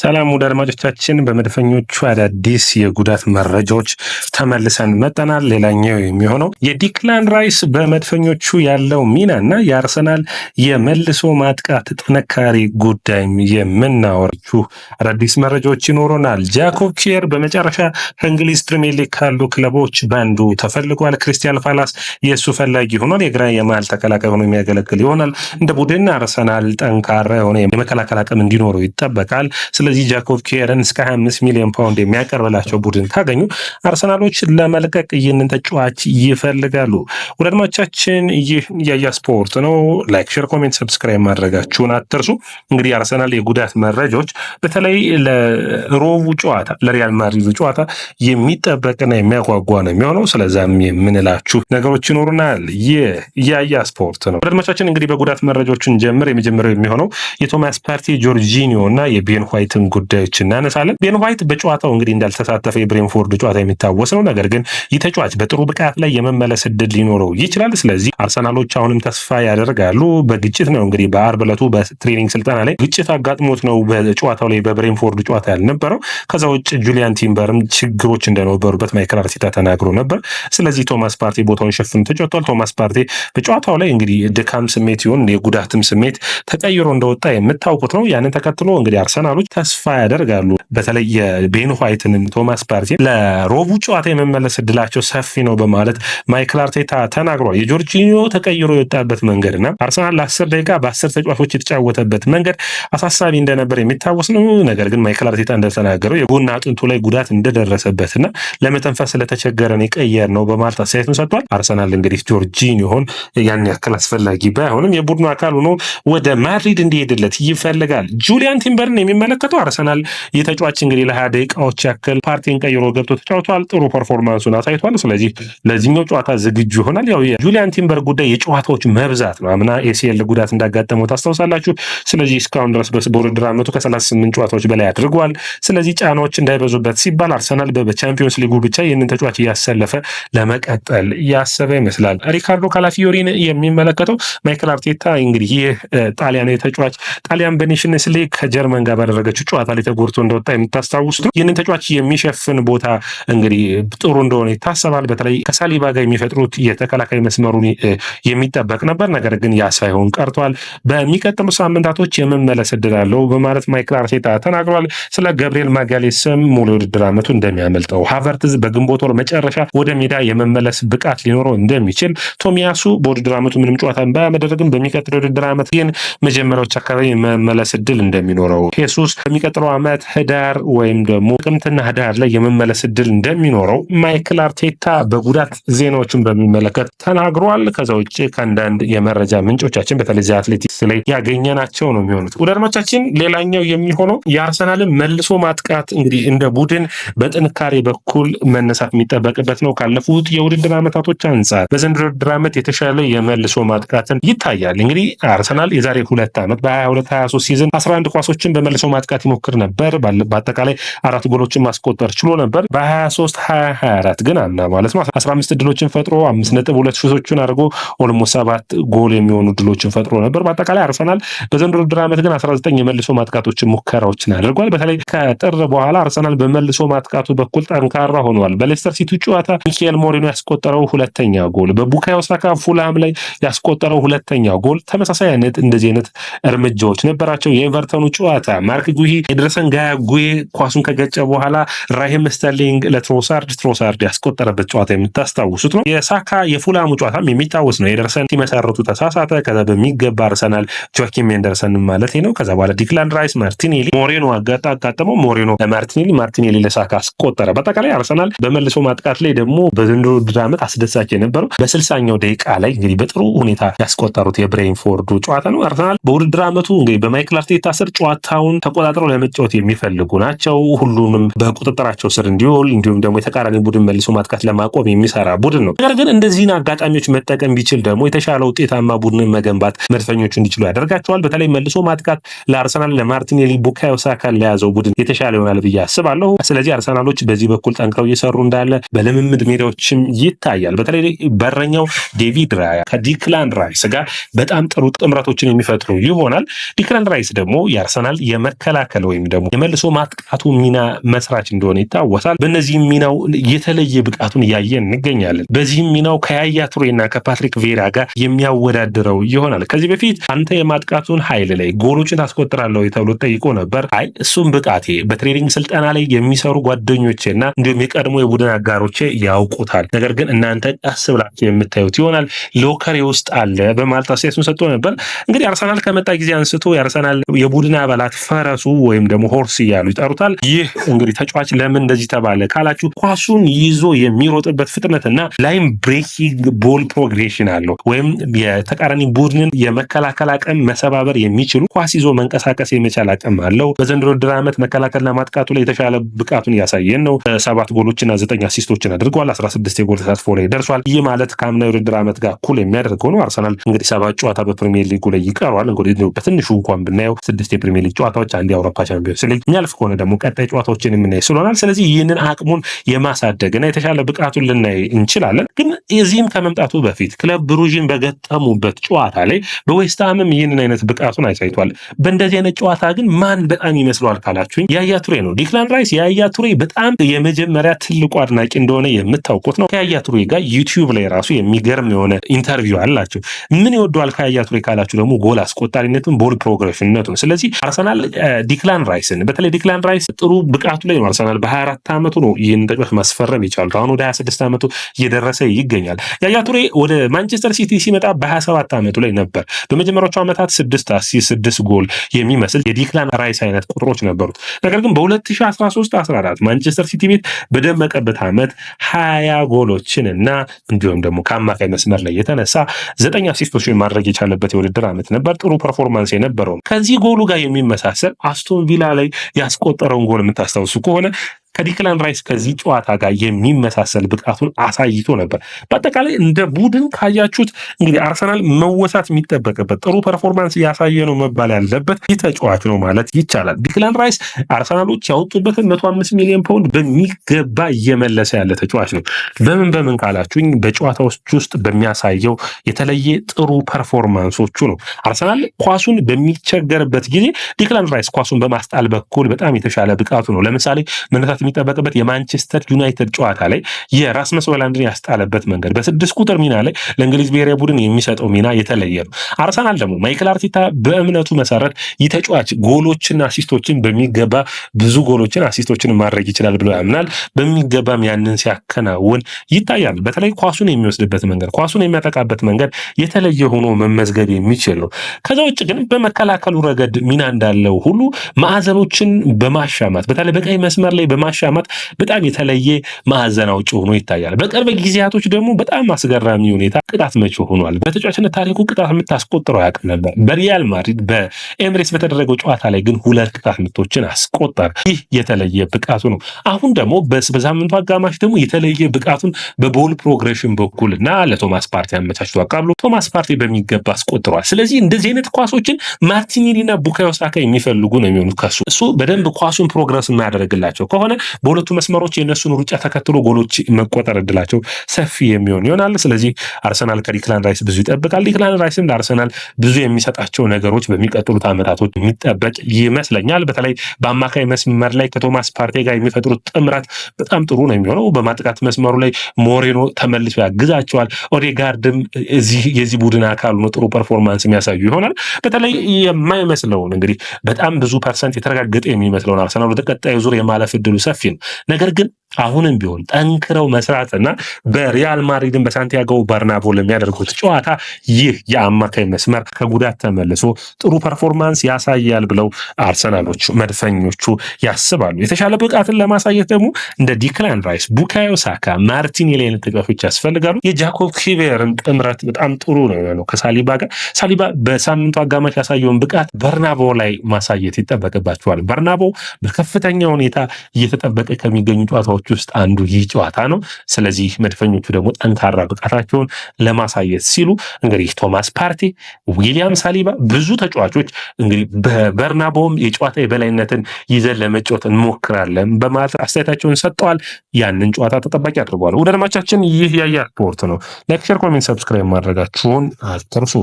ሰላም ውድ አድማጮቻችን፣ በመድፈኞቹ አዳዲስ የጉዳት መረጃዎች ተመልሰን መጠናል። ሌላኛው የሚሆነው የዲክላን ራይስ በመድፈኞቹ ያለው ሚናና የአርሰናል የመልሶ ማጥቃት ጥንካሬ ጉዳይም የምናወራችሁ አዳዲስ መረጃዎች ይኖሩናል። ጃኮብ ኪየር በመጨረሻ እንግሊዝ ፕሪሚየር ሊግ ካሉ ክለቦች ባንዱ ተፈልጓል። ክሪስታል ፓላስ የእሱ ፈላጊ ሆኗል። የግራ የመሃል ተከላካይ ሆኖ የሚያገለግል ይሆናል። እንደ ቡድን አርሰናል ጠንካራ የሆነ የመከላከል አቅም እንዲኖረው ይጠበቃል። ስለዚህ ጃኮብ ኪየርን እስከ 25 ሚሊዮን ፓውንድ የሚያቀርብላቸው ቡድን ካገኙ አርሰናሎች ለመልቀቅ ይህንን ተጫዋች ይፈልጋሉ። ወደ አድማጮቻችን ይህ ያያ ስፖርት ነው። ላይክ፣ ሼር፣ ኮሜንት፣ ሰብስክራይብ ማድረጋችሁን አትርሱ። እንግዲህ አርሰናል የጉዳት መረጃዎች በተለይ ለሮቡ ጨዋታ ለሪያል ማድሪድ ጨዋታ የሚጠበቅና የሚያጓጓ ነው የሚሆነው። ስለዛም የምንላችሁ ነገሮች ይኖሩናል። ይህ ያያ ስፖርት ነው። ወደ አድማጮቻችን እንግዲህ በጉዳት መረጃዎችን ጀምር። የመጀመሪያው የሚሆነው የቶማስ ፓርቲ፣ ጆርጂኒዮ እና የቤን ዋይትን ጉዳዮች እናነሳለን። ቤን ዋይት በጨዋታው እንግዲህ እንዳልተሳተፈ የብሬንፎርድ ጨዋታ የሚታወስ ነው። ነገር ግን ይህ ተጫዋች በጥሩ ብቃት ላይ የመመለስ እድል ሊኖረው ይችላል። ስለዚህ አርሰናሎች አሁንም ተስፋ ያደርጋሉ። በግጭት ነው እንግዲህ በአርብ ዕለቱ በትሬኒንግ ስልጠና ላይ ግጭት አጋጥሞት ነው በጨዋታው ላይ በብሬንፎርድ ጨዋታ ያልነበረው። ከዛ ውጭ ጁሊያን ቲምበርም ችግሮች እንደነበሩበት ማይክል አርቴታ ተናግሮ ነበር። ስለዚህ ቶማስ ፓርቴ ቦታውን ሸፍኖ ተጫውቷል። ቶማስ ፓርቴ በጨዋታው ላይ እንግዲህ ድካም ስሜት ይሁን የጉዳትም ስሜት ተቀይሮ እንደወጣ የምታውቁት ነው። ያንን ተከትሎ እንግዲህ አርሰናሎች ተስፋ ያደርጋሉ። በተለይ የቤን ዋይትንም ቶማስ ፓርቲ ለሮቡ ጨዋታ የመመለስ እድላቸው ሰፊ ነው በማለት ማይክል አርቴታ ተናግሯል። የጆርጂኒዮ ተቀይሮ የወጣበት መንገድና አርሰናል ለ10 ደቂቃ በ10 ተጫዋቾች የተጫወተበት መንገድ አሳሳቢ እንደነበር የሚታወስ ነው። ነገር ግን ማይክል አርቴታ እንደተናገረው የጎን አጥንቱ ላይ ጉዳት እንደደረሰበትና ለመተንፈስ ስለተቸገረን የቀየር ነው በማለት አስተያየቱን ሰጥቷል። አርሰናል እንግዲህ ጆርጂኒዮን ያን ያክል አስፈላጊ ባይሆንም የቡድኑ አካል ሆኖ ወደ ማድሪድ እንዲሄድለት ይፈልጋል። ጁሊያን ቲምበርን የሚመለከተው አርሰናል የተጫዋች እንግዲህ ለ20 ደቂቃዎች ያክል ፓርቲን ቀይሮ ገብቶ ተጫውቷል። ጥሩ ፐርፎርማንሱን አሳይቷል። ስለዚህ ለዚህኛው ጨዋታ ዝግጁ ይሆናል። ያው የጁሊያን ቲምበር ጉዳይ የጨዋታዎች መብዛት ነው። አምና ኤሲኤል ጉዳት እንዳጋጠመው ታስታውሳላችሁ። ስለዚህ እስካሁን ድረስ በውድድር ዓመቱ ከ38 ጨዋታዎች በላይ አድርጓል። ስለዚህ ጫናዎች እንዳይበዙበት ሲባል አርሰናል በቻምፒዮንስ ሊጉ ብቻ ይህንን ተጫዋች እያሰለፈ ለመቀጠል ያሰበ ይመስላል። ሪካርዶ ካላፊዮሪን የሚመለከተው ማይክል አርቴታ እንግዲህ ይህ ጣሊያናዊ ተጫዋች ጣሊያን በኔሽንስ ሊግ ከጀርመን ጋር ባደረገችው ጨዋታ ላይ ተጎድቶ እንደወጣ የምታስታውሱት ነው። ይህንን ተጫዋች የሚሸፍን ቦታ እንግዲህ ጥሩ እንደሆነ ይታሰባል። በተለይ ከሳሊባ ጋር የሚፈጥሩት የተከላካይ መስመሩን የሚጠበቅ ነበር። ነገር ግን ያ ሳይሆን ቀርቷል። በሚቀጥሉ ሳምንታቶች የመመለስ እድል አለው በማለት ማይክል አርቴታ ተናግሯል። ስለ ገብርኤል ማጋሌስም ሙሉ የውድድር ዓመቱ እንደሚያመልጠው፣ ሃቨርትዝ በግንቦት ወር መጨረሻ ወደ ሜዳ የመመለስ ብቃት ሊኖረው እንደሚችል፣ ቶሚያሱ በውድድር ዓመቱ ምንም ጨዋታ ባያደርግም በሚቀጥለው የውድድር ዓመት ግን መጀመሪያዎች አካባቢ የመመለስ እድል እንደሚኖረው፣ ሄሱስ በሚቀጥለው ዓመት ህዳር ወይም ደግሞ ጥቅምትና ህዳር ላይ የመመለስ እድል እንደሚኖረው ማይክል አርቴታ በጉዳት ዜናዎችን በሚመለከት ተናግሯል። ከዛ ውጭ ከአንዳንድ የመረጃ ምንጮቻችን በተለይ አትሌቲክስ ላይ ያገኘናቸው ነው የሚሆኑት። ወደ አድማጮቻችን ሌላኛው የሚሆነው የአርሰናልን መልሶ ማጥቃት እንግዲህ እንደ ቡድን በጥንካሬ በኩል መነሳት የሚጠበቅበት ነው። ካለፉት የውድድር ዓመታቶች አንጻር በዘንድሮ ውድድር ዓመት የተሻለ የመልሶ ማጥቃትን ይታያል። እንግዲህ አርሰናል የዛሬ 2 ዓመት በ22-23 ሲዝን 11 ኳሶችን በመልሶ ማጥቃት ይሞክር ነበር። በአጠቃላይ 4 ጎሎችን ማስቆጠር ችሎ ነበር። በ23-24 ግን አምና ማለት ነው 15 ድሎችን ፈጥሮ 5.2 ሹቶችን አድርጎ ኦልሞስት 7 ጎል የሚሆኑ ድሎችን ፈጥሮ ነበር። በአጠቃላይ አርሰናል በዘንድሮ ውድድር ዓመት ግን 19 የመልሶ ማጥቃቶችን ሙከራዎችን አድርጓል። በተለይ ከጥር በኋላ አርሰናል በመልሶ ማጥቃቱ በኩል ጠንካራ ሆኗል። በሌስተር ሲቲ ጨዋታ ሚካኤል ሞሪኖ ያስቆጠረው 2ኛ ጎል፣ በቡካዮ ሳካ ፉልሃም ላይ ያስቆጠረው 2ኛ ጎል ተመሳሳይ አይነት እንደዚህ አይነት እርምጃዎች ነበራቸው። የኤቨርተኑ ጨዋታ ማርክ ጉሂ የደረሰን ጉሂ ኳሱን ከገጨ በኋላ ራሂም ስተርሊንግ ለትሮሳርድ ያስቆጠረበት ጨዋታ የምታስታውሱት ነው። የሳካ የፉልሃሙ ጨዋታም የሚታወስ ነው። የደረሰን ሲመሰርቱ ተሳሳተ። ከዛ በሚገባ አርሰናል ጆኪም ሜንደርሰን ማለት ነው። ከዛ በኋላ ዲክላን ራይስ፣ ማርቲኔሊ፣ ሞሬኖ አጋጠመው። ሞሬኖ ማርቲኔሊ ለሳካ አስቆጠረ። በአጠቃላይ አርሰናል በመልሶ ማጥቃት ላይ ደግሞ በዘንድሮ ውድድር ዓመት አስደሳች የነበረው በ60ኛው ደቂቃ ላይ እንግዲህ በጥሩ ሁኔታ ያስቆጠሩት የብሬንፎርዱ ጨዋታ ነው። አርሰናል በውድድር ዓመቱ እንግዲህ በማይክል አርቴታ ስር ጨዋታውን ተቆጣጥረው ለመጫወት የሚፈልጉ ናቸው። ሁሉንም በቁጥጥራቸው ስር እንዲውል እንዲሁም ደግሞ የተቃራኒ ቡድን መልሶ ማጥቃት ለማቆም የሚሰራ ቡድን ነው። ነገር ግን እንደዚህን አጋጣሚዎች መጠቀም ቢችል ደግሞ የተሻለ ውጤታማ ቡድንን መገንባት መድፈኞቹ እንዲችሉ ያደርጋቸዋል። በተለይ መልሶ ማጥቃት ለአርሰናል ለማርቲኔሊ፣ ቡካዮ ሳካን ለያዘው ቡድን የተሻለ ይሆናል ብዬ አስባለሁ። ስለዚህ አርሰናሎች በዚህ በኩል ጠንክረው እየሰሩ እንዳለ በልምምድ ሜዳዎችም ይታያል። በተለይ በረኛው ዴቪድ ራያ ከዲክላን ራይስ ጋር በጣም ጥሩ ጥምረቶችን የሚፈጥሩ ይሆናል። ዲክላን ራይስ ደግሞ የአርሰናል የመከላከል የመከላከል ወይም ደግሞ የመልሶ ማጥቃቱ ሚና መስራች እንደሆነ ይታወሳል። በእነዚህም ሚናው የተለየ ብቃቱን እያየን እንገኛለን። በዚህም ሚናው ከያያ ቱሬና ከፓትሪክ ቬራ ጋር የሚያወዳድረው ይሆናል። ከዚህ በፊት አንተ የማጥቃቱን ኃይል ላይ ጎሎችን ታስቆጥራለህ ተብሎ ጠይቆ ነበር። አይ እሱም ብቃቴ በትሬኒንግ ስልጠና ላይ የሚሰሩ ጓደኞቼና እንዲሁም የቀድሞ የቡድን አጋሮቼ ያውቁታል፣ ነገር ግን እናንተ ቀስ ብላችሁ የምታዩት ይሆናል፣ ሎከሬ ውስጥ አለ በማለት አስተያየቱን ሰጥቶ ነበር። እንግዲህ አርሰናል ከመጣ ጊዜ አንስቶ የአርሰናል የቡድን አባላት ፈረሱ ወይም ደግሞ ሆርስ እያሉ ይጠሩታል። ይህ እንግዲህ ተጫዋች ለምን እንደዚህ ተባለ ካላችሁ ኳሱን ይዞ የሚሮጥበት ፍጥነትና ላይም ብሬኪንግ ቦል ፕሮግሬሽን አለው ወይም የተቃራኒ ቡድንን የመከላከል አቅም መሰባበር የሚችሉ ኳስ ይዞ መንቀሳቀስ የመቻል አቅም አለው። በዘንድሮ ውድድር ዓመት መከላከልና ማጥቃቱ ላይ የተሻለ ብቃቱን እያሳየን ነው። 7 ጎሎችና 9 አሲስቶችን አድርጓል። 16 የጎል ተሳትፎ ላይ ደርሷል። ይህ ማለት ከአምና የውድድር ዓመት ጋር እኩል የሚያደርገው ነው። አርሰናል እንግዲህ 7 ጨዋታ በፕሪሚየር ሊጉ ላይ ይቀረዋል። እንግዲህ በትንሹ እንኳን ብናየው 6 የፕሪሚየር ሊግ ጨዋታዎች፣ 1 የአውሮፓ ቻምፒዮንስ ሊግ የሚያልፍ ከሆነ ደግሞ ቀጣይ ጨዋታዎችን የምናይ ስለሆናል። ስለዚህ ይህንን አቅሙን የማሳደግና የተሻለ ብቃቱን ልናይ እንችላለን። ግን እዚህም ከመምጣቱ በፊት ክለብ ብሩዥን በገጠሙበት ጨዋታ ላይ በዌስትሃምም ይህንን አይነት ብቃቱን አሳይቷል። በእንደዚህ አይነት ጨዋታ ግን ማን በጣም ይመስለዋል ካላችሁኝ ያያ ቱሬ ነው። ዲክላን ራይስ ያያ ቱሬ በጣም የመጀመሪያ ትልቁ አድናቂ እንደሆነ የምታውቁት ነው። ከያያ ቱሬ ጋር ዩቲዩብ ላይ ራሱ የሚገርም የሆነ ኢንተርቪው አላቸው። ምን ይወደዋል ከያያ ቱሬ ካላችሁ ደግሞ ጎል አስቆጣሪነቱን፣ ቦል ፕሮግሬሽንነቱን። ስለዚህ አርሰናል ዲክላን ራይስን በተለይ ዲክላን ራይስ ጥሩ ብቃቱ ላይ ነው። አርሰናል በ24 ዓመቱ ነው ይህን ተጫዋች ማስፈረም የቻሉት። አሁን ወደ 26 ዓመቱ እየደረሰ ይገኛል። ያያ ቱሬ ወደ ማንቸስተር ሲቲ ሲመጣ በ27 ዓመቱ ላይ ነበር። በመጀመሪያዎቹ ዓመታት 6 አሲስት 6 ጎል የሚመስል የዲክላን ራይስ አይነት ቁጥሮች ነበሩት። ነገር ግን በ2013-14 ማንቸስተር ሲቲ ቤት በደመቀበት ዓመት 20 ጎሎችን እና እንዲሁም ደግሞ ከአማካይ መስመር ላይ የተነሳ 9 አሲስቶችን ማድረግ የቻለበት የውድድር ዓመት ነበር። ጥሩ ፐርፎርማንስ የነበረው ከዚህ ጎሉ ጋር የሚመሳሰል አስቶን ቪላ ላይ ያስቆጠረውን ጎል የምታስታውሱ ከሆነ ከዲክላን ራይስ ከዚህ ጨዋታ ጋር የሚመሳሰል ብቃቱን አሳይቶ ነበር። በአጠቃላይ እንደ ቡድን ካያችሁት እንግዲህ አርሰናል መወሳት የሚጠበቅበት ጥሩ ፐርፎርማንስ ያሳየ ነው መባል ያለበት ይህ ተጫዋች ነው ማለት ይቻላል። ዲክላን ራይስ አርሰናሎች ያወጡበትን 105 ሚሊዮን ፓውንድ በሚገባ እየመለሰ ያለ ተጫዋች ነው። በምን ካላችሁኝ በጨዋታዎች ውስጥ በሚያሳየው የተለየ ጥሩ ፐርፎርማንሶቹ ነው። አርሰናል ኳሱን በሚቸገርበት ጊዜ ዲክላን ራይስ ኳሱን በማስጣል በኩል በጣም የተሻለ ብቃቱ ነው። ለምሳሌ መነሳት የሚጠበቅበት የማንቸስተር ዩናይትድ ጨዋታ ላይ የራስመስ ሆይሉንድን ያስጣለበት መንገድ በ6 ቁጥር ሚና ላይ ለእንግሊዝ ብሔራዊ ቡድን የሚሰጠው ሚና የተለየ ነው። አርሰናል ደግሞ ማይክል አርቴታ በእምነቱ መሰረት የተጫዋች ጎሎችና አሲስቶችን በሚገባ ብዙ ጎሎችን አሲስቶችን ማድረግ ይችላል ብሎ ያምናል። በሚገባም ያንን ሲያከናውን ይታያል። በተለይ ኳሱን የሚወስድበት መንገድ፣ ኳሱን የሚያጠቃበት መንገድ የተለየ ሆኖ መመዝገብ የሚችል ነው። ከዛ ውጭ ግን በመከላከሉ ረገድ ሚና እንዳለው ሁሉ ማዕዘኖችን በማሻማት በተለይ በቀይ መስመር ላይ በማሻማት በጣም የተለየ ማዕዘን አውጪ ሆኖ ይታያል። በቅርብ ጊዜያቶች ደግሞ በጣም አስገራሚ ሁኔታ ቅጣት መቺ ሆኗል። በተጫዋችነት ታሪኩ ቅጣት የምታስቆጥረው ያውቅ ነበር። በሪያል ማድሪድ በኤምሬትስ በተደረገው ጨዋታ ላይ ግን 2 ቅጣት ምቶችን አስቆጠረ። ይህ የተለየ ብቃቱ ነው። አሁን ደግሞ በሳምንቱ አጋማሽ ደግሞ የተለየ ብቃቱን በቦል ፕሮግሬሽን በኩልና ለቶማስ ፓርቲ አመቻችቶ አቃብሎ ቶማስ ፓርቲ በሚገባ አስቆጥሯል። ስለዚህ እንደዚህ አይነት ኳሶችን ማርቲኔሊና ቡካዮ ሳካ የሚፈልጉ ነው የሚሆኑት። ከሱ እሱ በደንብ ኳሱን ፕሮግረስ የማያደርግላቸው ከሆነ በሁለቱ መስመሮች የነሱን ሩጫ ተከትሎ ጎሎች መቆጠር እድላቸው ሰፊ የሚሆን ይሆናል። ስለዚህ አርሰናል ከዲክላን ራይስ ብዙ ይጠብቃል። ዲክላን ራይስም ለአርሰናል ብዙ የሚሰጣቸው ነገሮች በሚቀጥሉት ዓመታቶች የሚጠበቅ ይመስለኛል። በተለይ በአማካይ መስመር ላይ ከቶማስ ፓርቴ ጋር የሚፈጥሩት ጥምረት በጣም ጥሩ ነው የሚሆነው። በማጥቃት መስመሩ ላይ ሞሬኖ ተመልሶ ያግዛቸዋል። ኦዴጋርድም የዚህ ቡድን አካል ነው፣ ጥሩ ፐርፎርማንስ የሚያሳዩ ይሆናል። በተለይ የማይመስለውን እንግዲህ በጣም ብዙ ፐርሰንት የተረጋገጠ የሚመስለውን አርሰናል ወደ ቀጣዩ ዙር የማለፍ እድሉ ሰፊ ነው። ነገር ግን አሁንም ቢሆን ጠንክረው መስራትና በሪያል ማድሪድን በሳንቲያጎ በርናቦ ለሚያደርጉት ጨዋታ ይህ የአማካይ መስመር ከጉዳት ተመልሶ ጥሩ ፐርፎርማንስ ያሳያል ብለው አርሰናሎቹ መድፈኞቹ ያስባሉ። የተሻለ ብቃትን ለማሳየት ደግሞ እንደ ዲክላን ራይስ፣ ቡካዮ ሳካ፣ ማርቲኔሊ አይነት ተጫዋቾች ያስፈልጋሉ። የጃኮብ ኪቬርን ጥምረት በጣም ጥሩ ነው የሚሆነው ከሳሊባ ጋር። ሳሊባ በሳምንቱ አጋማሽ ያሳየውን ብቃት በርናቦ ላይ ማሳየት ይጠበቅባቸዋል። በርናቦ በከፍተኛ ሁኔታ እየተጠበቀ ከሚገኙ ጨዋታዎች ውስጥ አንዱ ይህ ጨዋታ ነው። ስለዚህ መድፈኞቹ ደግሞ ጠንካራ ብቃታቸውን ለማሳየት ሲሉ እንግዲህ ቶማስ ፓርቴ፣ ዊሊያም ሳሊባ ብዙ ተጫዋቾች እንግዲህ በበርናቦም የጨዋታ የበላይነትን ይዘን ለመጫወት እንሞክራለን በማለት አስተያየታቸውን ሰጥተዋል። ያንን ጨዋታ ተጠባቂ አድርገዋል። ወደ አድማቻችን ይህ ያያ ስፖርት ነው። ላይክ፣ ሼር፣ ኮሜንት፣ ሰብስክራይብ ማድረጋችሁን አትርሱ።